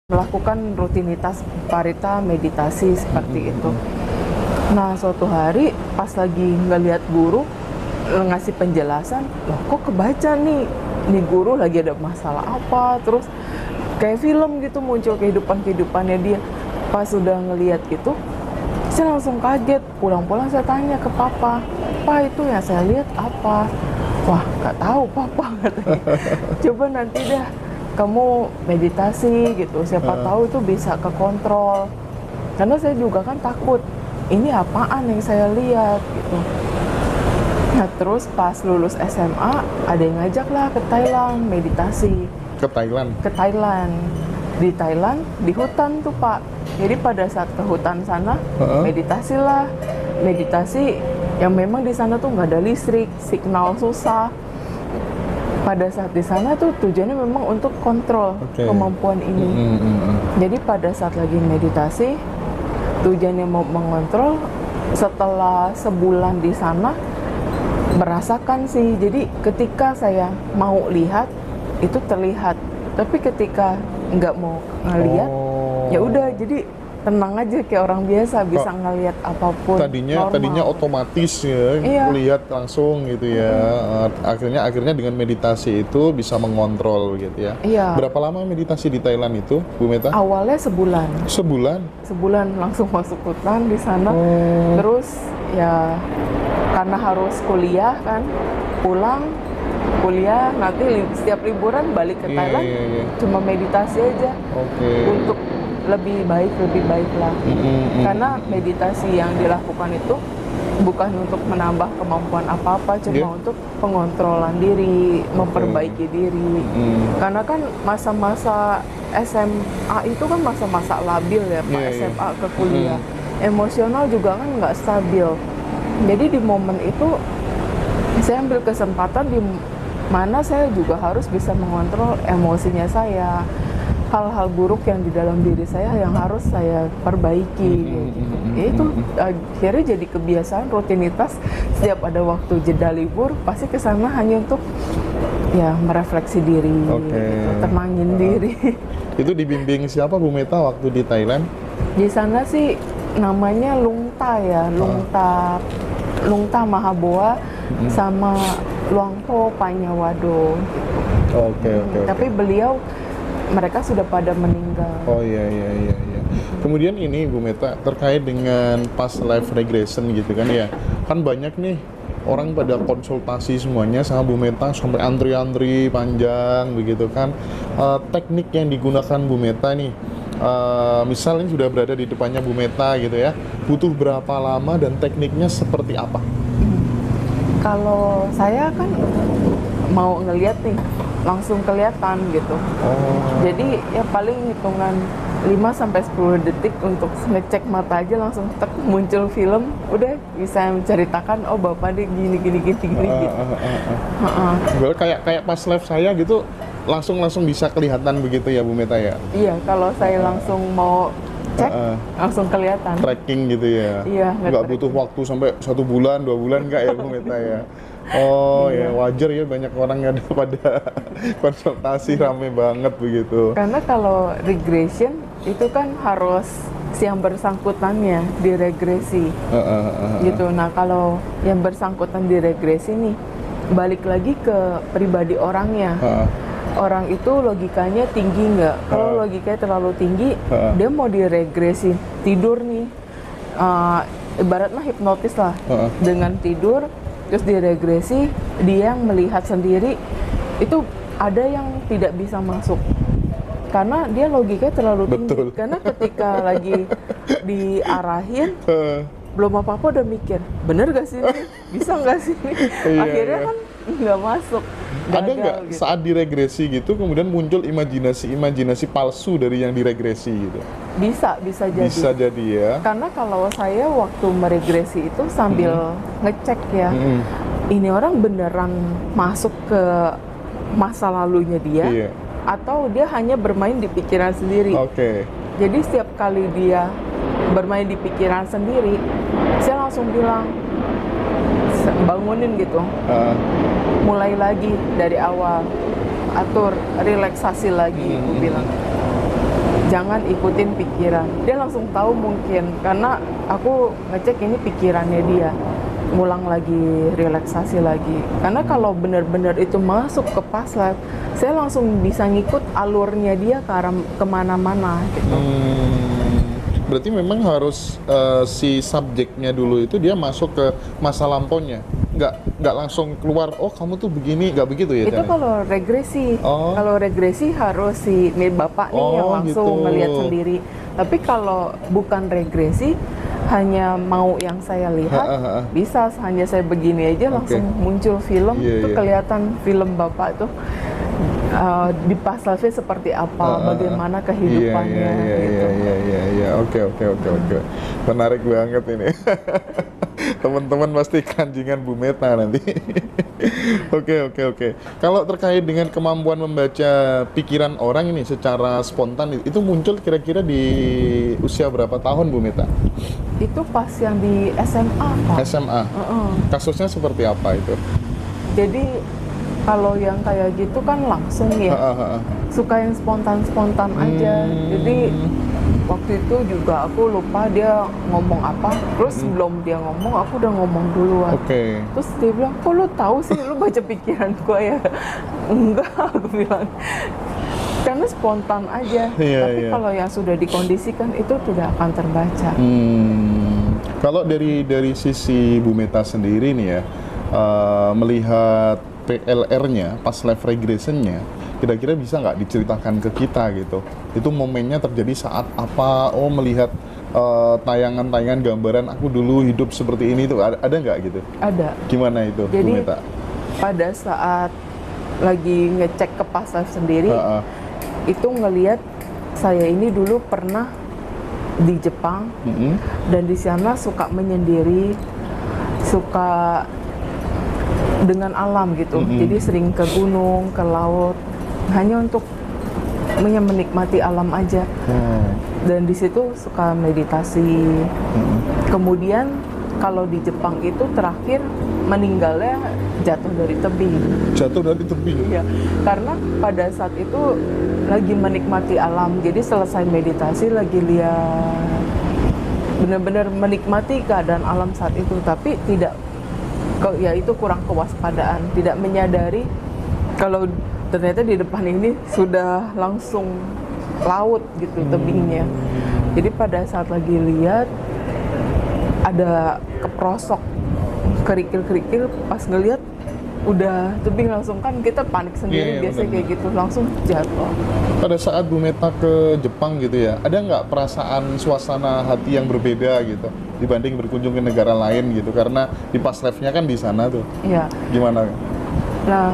Melakukan rutinitas parita meditasi seperti itu. Nah, suatu hari pas lagi ngeliat guru ngasih penjelasan, loh kok kebaca nih guru lagi ada masalah apa, terus kayak film gitu muncul kehidupannya dia. Pas sudah ngeliat gitu, saya langsung kaget. Pulang-pulang saya tanya ke papa, "Pa, itu yang saya lihat apa?" "Wah, nggak tahu papa," katanya. "Coba nanti dah kamu meditasi gitu, siapa tahu itu bisa kekontrol." Karena saya juga kan takut, ini apaan yang saya lihat gitu. Nah, terus pas lulus SMA ada yang ngajak lah ke Thailand meditasi. Ke Thailand? Ke Thailand. Di Thailand, di hutan tuh Pak. Jadi pada saat ke hutan sana, meditasi lah. Meditasi yang memang di sana tuh nggak ada listrik, signal susah. Pada saat di sana tuh tujuannya memang untuk kontrol kemampuan ini. Jadi pada saat lagi meditasi, tujuannya mau mengontrol. Setelah sebulan di sana, merasakan sih. Jadi ketika saya mau lihat, itu terlihat. Tapi ketika nggak mau ngelihat, ya udah. Jadi tenang aja kayak orang biasa, bisa ngelihat apapun. Tadinya otomatis ya, lihat langsung gitu ya. Akhirnya dengan meditasi itu bisa mengontrol gitu ya. Iya. Berapa lama meditasi di Thailand itu, Bu Meta? Awalnya sebulan. Sebulan langsung masuk hutan di sana. Terus ya karena harus kuliah kan, pulang kuliah, nanti setiap liburan balik ke Thailand, cuma meditasi aja. Untuk lebih baik lah. Karena meditasi yang dilakukan itu bukan untuk menambah kemampuan apa-apa, cuma untuk pengontrolan diri, memperbaiki diri. Karena kan masa-masa SMA itu kan masa-masa labil ya Pak, SMA ke kuliah. Emosional juga kan nggak stabil. Jadi di momen itu saya ambil kesempatan di mana saya juga harus bisa mengontrol emosinya saya. Hal-hal buruk yang di dalam diri saya yang harus saya perbaiki gitu. Itu akhirnya jadi kebiasaan, rutinitas. Setiap ada waktu jeda libur pasti kesana hanya untuk ya merefleksi diri, gitu, tenangin diri. Itu dibimbing siapa Bu Meta waktu di Thailand? Di sana sih namanya Lungta ya, Lungta Mahaboa sama Luangpo Panyawado gitu. Tapi beliau mereka sudah pada meninggal. Oh iya. Kemudian ini Bu Meta terkait dengan past life regression gitu kan ya. Kan banyak nih orang pada konsultasi semuanya sama Bu Meta sampai antri-antri panjang begitu kan. Teknik yang digunakan Bu Meta nih, misalnya sudah berada di depannya Bu Meta gitu ya, butuh berapa lama dan tekniknya seperti apa? Kalau saya kan mau ngeliat nih, langsung kelihatan gitu. Jadi ya paling hitungan 5-10 detik untuk ngecek mata aja langsung muncul film, udah bisa menceritakan oh bapak dia gini gitu. Kayak pas live saya gitu langsung bisa kelihatan begitu ya Bu Meta ya? Iya, kalau saya langsung mau cek langsung kelihatan. Tracking gitu ya? Iya. Nggak butuh waktu sampai 1 bulan, 2 bulan nggak ya Bu Meta ya? Oh ya, wajar ya banyak orang yang ada pada konsultasi rame banget begitu. Karena kalau regression itu kan harus yang bersangkutannya diregresi gitu. Nah kalau yang bersangkutan diregresi nih, balik lagi ke pribadi orangnya. Orang itu logikanya tinggi nggak? Kalau logikanya terlalu tinggi, dia mau diregresi tidur nih, ibaratnya hipnotis lah, dengan tidur terus diregresi, dia yang melihat sendiri, itu ada yang tidak bisa masuk karena dia logikanya terlalu tinggi. Karena ketika lagi diarahin belum apa-apa udah mikir, bener gak sih ini? Bisa gak sih ini? Akhirnya kan nggak masuk. Ada nggak gitu, saat diregresi gitu kemudian muncul imajinasi palsu dari yang diregresi gitu? Bisa jadi. Bisa jadi ya. Karena kalau saya waktu meregresi itu sambil ngecek ya, ini orang beneran masuk ke masa lalunya dia, atau dia hanya bermain di pikiran sendiri. Jadi setiap kali dia bermain di pikiran sendiri, saya langsung bilang, bangunin gitu. Mulai lagi dari awal, atur, relaksasi lagi, aku bilang. Jangan ikutin pikiran. Dia langsung tahu mungkin, karena aku ngecek ini pikirannya dia. Ngulang lagi, relaksasi lagi. Karena kalau benar-benar itu masuk ke past life, saya langsung bisa ngikut alurnya dia ke arah kemana-mana gitu. Berarti memang harus si subjeknya dulu itu dia masuk ke masa lampaunya, nggak langsung keluar, oh kamu tuh begini, nggak begitu ya? Itu kalau regresi. Kalau regresi harus si bapak nih yang langsung gitu. melihat sendiri. Tapi kalau bukan regresi, hanya mau yang saya lihat, bisa hanya saya begini aja langsung muncul film, itu kelihatan film bapak tuh di past life seperti apa, bagaimana kehidupannya gitu. Oke. Menarik banget ini. Teman-teman pasti kanjingan Bu Meta nanti. Oke. Kalau terkait dengan kemampuan membaca pikiran orang ini secara spontan, itu muncul kira-kira di usia berapa tahun Bu Meta? Itu pas yang di SMA, Pak. SMA? Kasusnya seperti apa itu? Jadi kalau yang kayak gitu kan langsung ya, suka yang spontan-spontan aja. Jadi waktu itu juga aku lupa dia ngomong apa, terus sebelum dia ngomong aku udah ngomong duluan. Terus dia bilang, kok lu tahu sih, lu baca pikiran gua ya? Enggak, aku bilang. Karena spontan aja. Tapi kalau yang sudah dikondisikan itu tidak akan terbaca. Kalau dari sisi Bu Meta sendiri nih ya, melihat PLR-nya, past life regression-nya, kira-kira bisa nggak diceritakan ke kita gitu? Itu momennya terjadi saat apa? Oh, melihat tayangan-tayangan gambaran aku dulu hidup seperti ini, itu ada nggak gitu? Ada. Gimana itu, jadi, Bu Meta? Pada saat lagi ngecek ke past life sendiri, itu ngelihat saya ini dulu pernah di Jepang, dan di sana suka menyendiri, suka dengan alam gitu. Jadi sering ke gunung, ke laut, hanya untuk menikmati alam aja. Dan di situ suka meditasi. Kemudian kalau di Jepang itu terakhir meninggalnya jatuh dari tebing. Jatuh dari tebing? Iya, karena pada saat itu lagi menikmati alam. Jadi selesai meditasi lagi lihat, benar-benar menikmati keadaan alam saat itu, tapi tidak ya itu kurang kewaspadaan, tidak menyadari kalau ternyata di depan ini sudah langsung laut gitu tebingnya. Jadi pada saat lagi lihat ada keprosok kerikil-kerikil, pas ngelihat udah tebing langsung, kan kita panik sendiri biasanya kayak gitu, langsung jatuh. Pada saat Bu Meta ke Jepang gitu ya, ada nggak perasaan suasana hati yang berbeda gitu dibanding berkunjung ke negara lain gitu, karena di past life-nya kan di sana tuh? Iya. Gimana? Nah,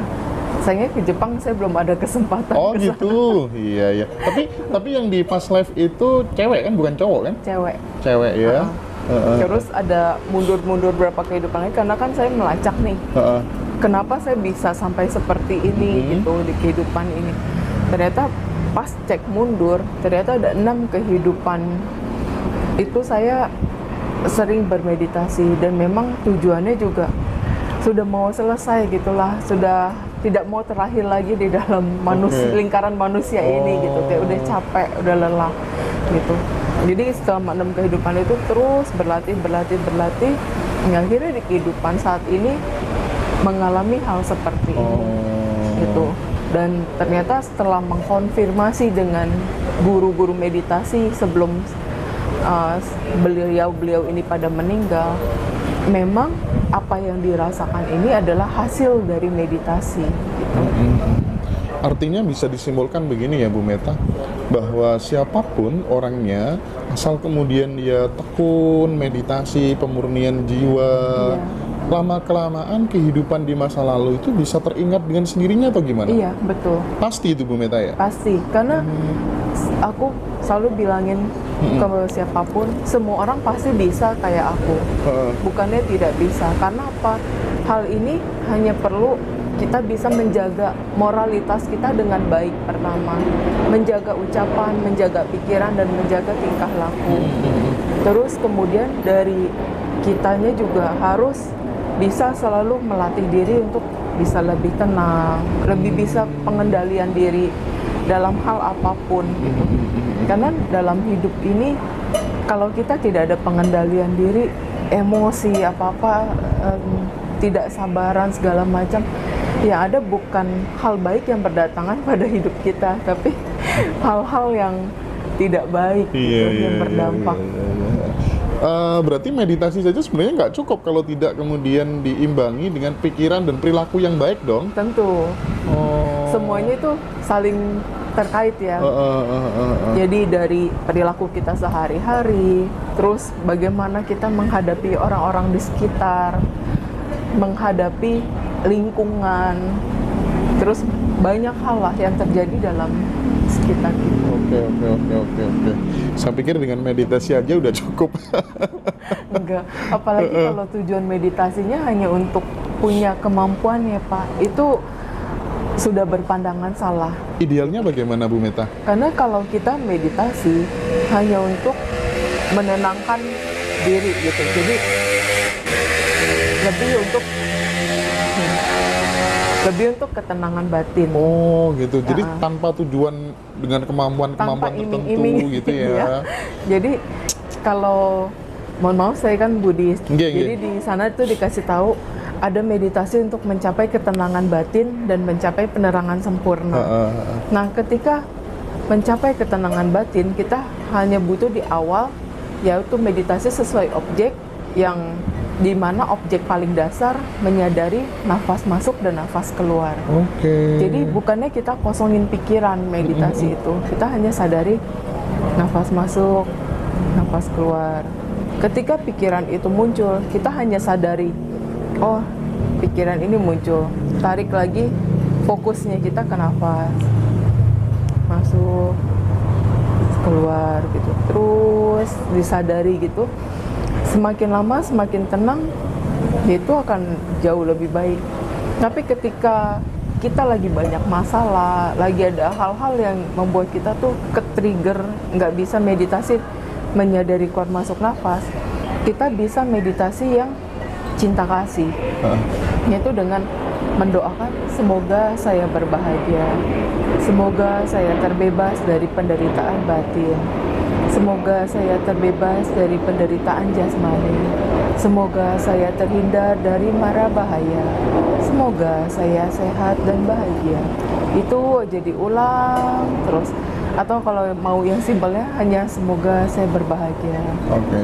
sayangnya ke Jepang saya belum ada kesempatan. Oh gitu, iya. Tapi yang di past life itu cewek kan, bukan cowok kan? Cewek ya. Terus ada mundur-mundur berapa kehidupan lagi, karena kan saya melacak nih. Kenapa saya bisa sampai seperti ini gitu di kehidupan ini. Ternyata pas cek mundur, ternyata ada 6 kehidupan itu saya sering bermeditasi, dan memang tujuannya juga sudah mau selesai gitulah, sudah tidak mau terlahir lagi di dalam lingkaran manusia ini gitu, kayak udah capek, udah lelah gitu. Jadi selama 6 kehidupan itu terus berlatih, akhirnya di kehidupan saat ini mengalami hal seperti ini gitu. Dan ternyata setelah mengkonfirmasi dengan guru-guru meditasi sebelum beliau ini pada meninggal, memang apa yang dirasakan ini adalah hasil dari meditasi gitu. Artinya bisa disimpulkan begini ya Bu Meta, bahwa siapapun orangnya, asal kemudian dia tekun meditasi, pemurnian jiwa, lama-kelamaan kehidupan di masa lalu itu bisa teringat dengan sendirinya atau gimana? Iya, betul. Pasti itu Bu Meta ya? Pasti, karena aku selalu bilangin ke siapapun, semua orang pasti bisa kayak aku. Bukannya tidak bisa, karena apa? Hal ini hanya perlu kita bisa menjaga moralitas kita dengan baik pertama, menjaga ucapan, menjaga pikiran, dan menjaga tingkah laku. Terus kemudian dari kitanya juga harus bisa selalu melatih diri untuk bisa lebih tenang, lebih bisa pengendalian diri dalam hal apapun gitu. Karena dalam hidup ini kalau kita tidak ada pengendalian diri, emosi apa-apa, tidak sabaran segala macam, yang ada bukan hal baik yang berdatangan pada hidup kita, tapi hal-hal yang tidak baik gitu, yang berdampak. Berarti meditasi saja sebenarnya nggak cukup kalau tidak kemudian diimbangi dengan pikiran dan perilaku yang baik dong? Tentu. Semuanya itu saling terkait ya. Jadi dari perilaku kita sehari-hari, terus bagaimana kita menghadapi orang-orang di sekitar, menghadapi lingkungan, terus banyak hal lah yang terjadi dalam sekitar kita. Oke. Saya pikir dengan meditasi aja udah cukup. Enggak, apalagi kalau tujuan meditasinya hanya untuk punya kemampuan ya Pak, itu sudah berpandangan salah. Idealnya bagaimana Bu Meta? Karena kalau kita meditasi hanya untuk menenangkan diri gitu, jadi lebih untuk ketenangan batin. Oh gitu, jadi tanpa tujuan dengan kemampuan-kemampuan tertentu gitu ya. Iya. Jadi kalau, mohon maaf saya kan Buddhis, jadi di sana tuh dikasih tahu ada meditasi untuk mencapai ketenangan batin dan mencapai penerangan sempurna. Nah ketika mencapai ketenangan batin, kita hanya butuh di awal yaitu meditasi sesuai objek, yang dimana objek paling dasar menyadari nafas masuk dan nafas keluar. Jadi bukannya kita kosongin pikiran meditasi itu, kita hanya sadari nafas masuk, nafas keluar. Ketika pikiran itu muncul, kita hanya sadari, oh pikiran ini muncul, tarik lagi fokusnya kita ke nafas masuk keluar gitu, terus disadari gitu. Semakin lama semakin tenang, itu akan jauh lebih baik. Tapi ketika kita lagi banyak masalah, lagi ada hal-hal yang membuat kita tuh ke-trigger, nggak bisa meditasi menyadari keluar masuk nafas, kita bisa meditasi yang cinta kasih, yaitu dengan mendoakan semoga saya berbahagia, semoga saya terbebas dari penderitaan batin, semoga saya terbebas dari penderitaan jasmani, semoga saya terhindar dari mara bahaya, semoga saya sehat dan bahagia. Itu aja diulang terus. Atau kalau mau yang simpelnya hanya semoga saya berbahagia,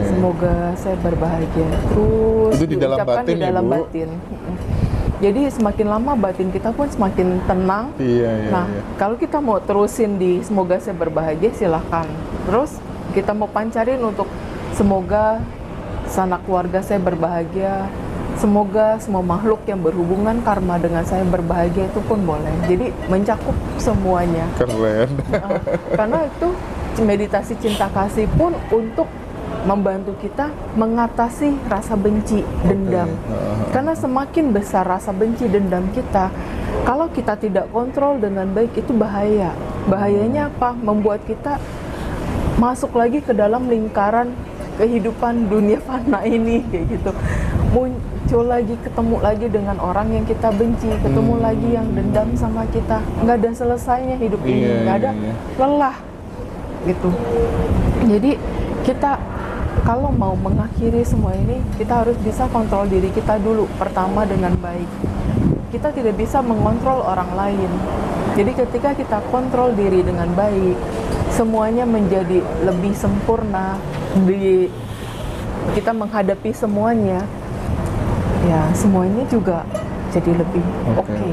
semoga saya berbahagia, terus itu di dalam batin, di dalam batin. Jadi semakin lama batin kita pun semakin tenang. Nah, kalau kita mau terusin di semoga saya berbahagia, silahkan. Terus kita mau pancarin untuk semoga sanak keluarga saya berbahagia, semoga semua makhluk yang berhubungan karma dengan saya berbahagia, itu pun boleh. Jadi mencakup semuanya. Keren. Karena itu meditasi cinta kasih pun untuk membantu kita mengatasi rasa benci, dendam. Karena semakin besar rasa benci, dendam kita, kalau kita tidak kontrol dengan baik, itu bahaya. Bahayanya apa? Membuat kita masuk lagi ke dalam lingkaran kehidupan dunia fana ini, kayak gitu. Muncul lagi, ketemu lagi dengan orang yang kita benci, ketemu lagi yang dendam sama kita. Nggak ada selesainya hidup ini, nggak ada lelah gitu. Jadi kita kalau mau mengakhiri semua ini, kita harus bisa kontrol diri kita dulu, pertama dengan baik. Kita tidak bisa mengontrol orang lain. Jadi ketika kita kontrol diri dengan baik, semuanya menjadi lebih sempurna. Kita menghadapi semuanya, ya semuanya juga jadi lebih oke.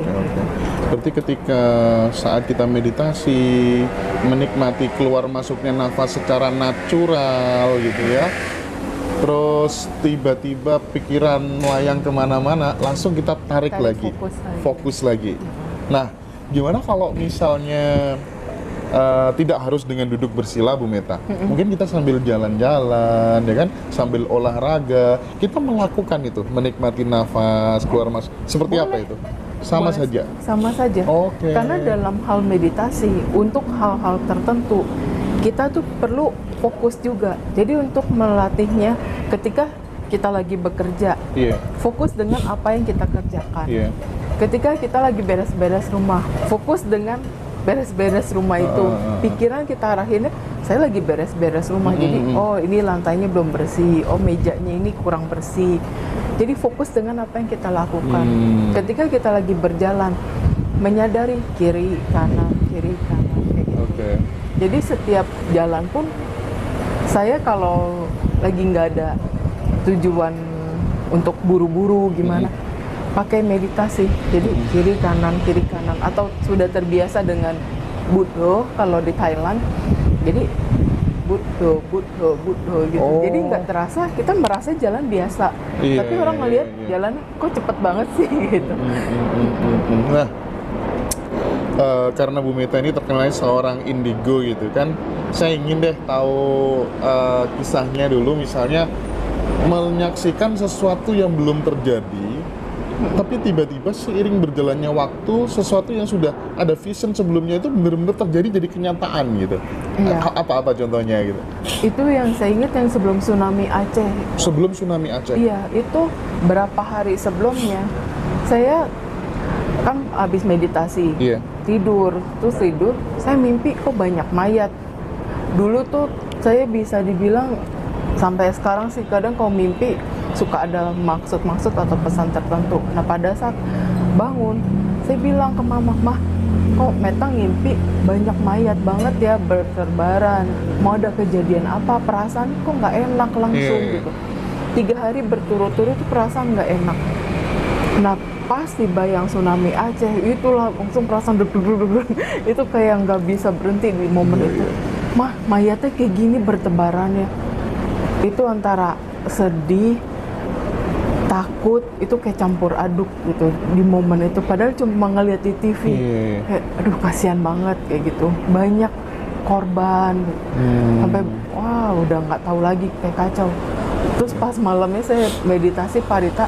Berarti ketika saat kita meditasi, menikmati keluar masuknya nafas secara natural gitu ya, terus tiba-tiba pikiran melayang kemana-mana, langsung kita tarik lagi, fokus lagi. Nah, gimana kalau misalnya tidak harus dengan duduk bersila, Bu Meta? Mungkin kita sambil jalan-jalan, ya kan, sambil olahraga, kita melakukan itu, menikmati nafas keluar masuk. Seperti apa itu? Sama saja? Sama saja. Karena dalam hal meditasi, untuk hal-hal tertentu, kita tuh perlu fokus juga. Jadi untuk melatihnya, ketika kita lagi bekerja, Iya. fokus dengan apa yang kita kerjakan. Iya. Ketika kita lagi beres-beres rumah, fokus dengan beres-beres rumah itu. Pikiran kita arahinnya, saya lagi beres-beres rumah. Jadi, oh ini lantainya belum bersih, oh mejanya ini kurang bersih. Jadi fokus dengan apa yang kita lakukan. Ketika kita lagi berjalan, menyadari kiri kanan kayak gitu. Oke. Jadi setiap jalan pun, saya kalau lagi nggak ada tujuan untuk buru-buru gimana, pakai meditasi. Jadi kiri kanan atau sudah terbiasa dengan Buddho kalau di Thailand. Jadi Buddho gitu. Oh. Jadi nggak terasa, kita merasa jalan biasa. Iya, Tapi orang ngelihat jalannya kok cepet banget sih gitu. Nah, karena Bu Meta ini terkenal seorang indigo gitu kan, saya ingin deh tahu kisahnya dulu, misalnya menyaksikan sesuatu yang belum terjadi, tapi tiba-tiba seiring berjalannya waktu, sesuatu yang sudah ada vision sebelumnya itu benar-benar terjadi jadi kenyataan gitu. Iya. Apa-apa contohnya gitu? Itu yang saya ingat yang sebelum tsunami Aceh. Sebelum tsunami Aceh? Iya, itu berapa hari sebelumnya, saya kan habis meditasi, Iya. tidur, saya mimpi kok banyak mayat. Dulu tuh saya bisa dibilang, sampai sekarang sih kadang kalau mimpi suka ada maksud-maksud atau pesan tertentu. Nah pada saat bangun, saya bilang ke mama, "Mah, kok Meta ngimpi banyak mayat banget ya berterbaran. Mau ada kejadian apa? Perasaan kok nggak enak langsung gitu. 3 hari berturut-turut itu perasaan nggak enak." Nah pas dibayang tsunami Aceh, itulah langsung perasaan deg-deg itu kayak nggak bisa berhenti di momen itu. Mah, mayatnya kayak gini bertebarannya. Itu antara sedih, takut, itu kayak campur aduk gitu di momen itu. Padahal cuma ngeliat di TV, kayak aduh kasihan banget kayak gitu. Banyak korban, sampai wah udah nggak tahu lagi, kayak kacau. Terus pas malamnya saya meditasi Parita,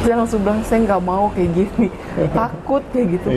saya langsung bilang saya nggak mau kayak gini, takut kayak gitu.